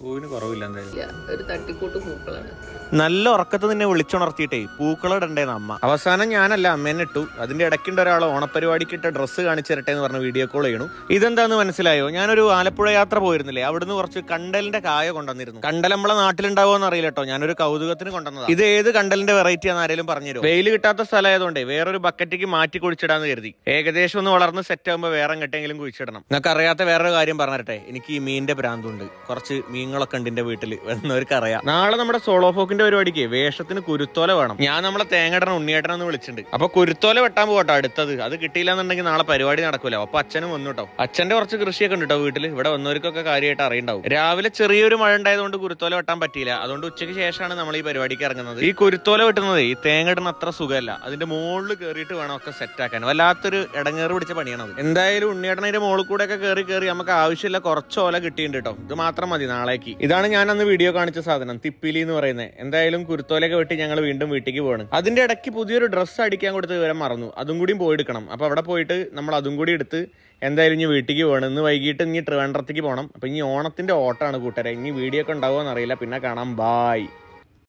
പൂവിന് കുറവില്ല എന്തായാലും. ഒരു തട്ടിക്കൂട്ട് പൂക്കളാണ്. നല്ല ഉറക്കത്ത് നിന്നെ വിളിച്ചുണർത്തിയിട്ടേ പൂക്കളിടണ്ടേന്ന് അമ്മ. അവസാനം ഞാനല്ല അമ്മേനെ ഇട്ടു. അതിന്റെ ഇടയ്ക്കുണ്ട് ഒരാൾ ഓണപ്പരിപാടിക്ക് ഇട്ട ഡ്രസ്സ് കാണിച്ചു തരട്ടെ എന്ന് പറഞ്ഞ വീഡിയോ കോൾ ചെയ്യണു. ഇതെന്താന്ന് മനസ്സിലായോ? ഞാനൊരു ആലപ്പുഴ യാത്ര പോയിരുന്നില്ലേ, അവിടുന്ന് കുറച്ച് കണ്ടലിന്റെ കായ കൊണ്ടുവന്നിരുന്നു. കണ്ടൽ നമ്മളെ നാട്ടിലുണ്ടാവുമെന്ന് അറിയില്ല കേട്ടോ, ഞാനൊരു കൗതുകത്തിന് കൊണ്ടുവന്നതാണ്. ഇത് ഏത് കണ്ടലിന്റെ വെറൈറ്റി ആണെന്ന് ആരെങ്കിലും പറഞ്ഞുതരും? വെയിൽ കിട്ടാത്ത സ്ഥലമായതുകൊണ്ടേ വേറൊരു ബക്കറ്റിക്ക് മാറ്റി കുഴിച്ചിടാന്ന് കരുതി. ഏകദേശം ഒന്ന് വളർന്ന് സെറ്റ് ആകുമ്പോൾ വേറെ എങ്ങോട്ടെങ്കിലും കുഴിച്ചിടണം. നിങ്ങൾക്ക് അറിയാത്ത വേറൊരു കാര്യം പറഞ്ഞിട്ടെ, എനിക്ക് ഈ മീനിന്റെ ഭ്രാന്തുണ്ട്. കുറച്ച് മീനുകളൊക്കെ ഉണ്ട് എന്റെ വീട്ടിൽ, വരുന്നവർക്ക് അറിയാം. നാളെ നമ്മുടെ സോളോ ഫോക്കിന്റെ പരിപാടിക്ക് വേഷത്തിന് കുരുത്തോല വേണം. ഞാൻ നമ്മളെ തേങ്ങടന ഉണ്ണിയേട്ടനെന്ന് വിളിച്ചിട്ടുണ്ട്. അപ്പൊ കുരുത്തോല വെട്ടാൻ പോകട്ടോ അടുത്തത്. അത് കിട്ടിയില്ല എന്നുണ്ടെങ്കിൽ നാളെ പരിപാടി നടക്കൂല. അപ്പൊ അച്ഛനും വന്നു കേട്ടോ. അച്ഛന്റെ കുറച്ച് കൃഷിയൊക്കെ ഉണ്ട് കേട്ടോ വീട്ടിൽ. ഇവിടെ വന്നവർക്കൊക്കെ കാര്യമായിട്ട് അറിയുണ്ടാവും. രാവിലെ ചെറിയൊരു മഴ ഉണ്ടായതുകൊണ്ട് കുരുത്തോല വെട്ടാൻ പറ്റിയില്ല. അതുകൊണ്ട് ഉച്ചയ്ക്ക് ശേഷമാണ് നമ്മൾ ഈ പരിപാടിക്ക് ഇറങ്ങുന്നത്. ഈ കുരുത്തോല വെട്ടുന്നത് ഈ തേങ്ങടന അത്ര സുഖമല്ല. അതിന്റെ മുകളിൽ കയറിയിട്ട് വേണം ഒക്കെ സെറ്റ് ആക്കാൻ. വല്ലാത്തൊരു ഇടങ്ങേറ് പിടിച്ച പണിയാണത്. എന്തായാലും ഉണ്ണിയേട്ടനെ മുകളിൽ കൂടെ ഒക്കെ കയറി നമുക്ക് ആവശ്യമില്ല കുറച്ച് ഓല കിട്ടിയിട്ടുണ്ട് കേട്ടോ. ഇത് മാത്രം മതി നാളേക്ക്. ഇതാണ് ഞാൻ അന്ന് വീഡിയോ കാണിച്ച സാധനം, തിപ്പിലി എന്ന് പറയുന്നത്. എന്തായാലും കുരുത്തോലൊക്കെ വെട്ടി ഞങ്ങൾ വീണ്ടും വീട്ടിലേക്ക് പോകണം. അതിന്റെ ഇടയ്ക്ക് പുതിയൊരു ഡ്രസ്സ് അടിക്കാൻ കൊടുത്ത് വിവരം മറന്നു. അതും കൂടി പോയെടുക്കണം. അപ്പൊ അവിടെ പോയിട്ട് നമ്മൾ അതും കൂടി എടുത്ത് എന്തായാലും ഇനി വീട്ടിലേക്ക് പോകണം. ഇന്ന് വൈകിട്ട് ഇനി ട്രിവാൻഡ്രത്തേക്ക് പോകണം. അപ്പൊ ഇനി ഓണത്തിന്റെ ഓട്ടമാണ് കൂട്ടുകാരെ. ഇനി വീഡിയോ ഒക്കെ ഉണ്ടാവുമോ എന്നറിയില്ല. പിന്നെ കാണാം. ബായ്.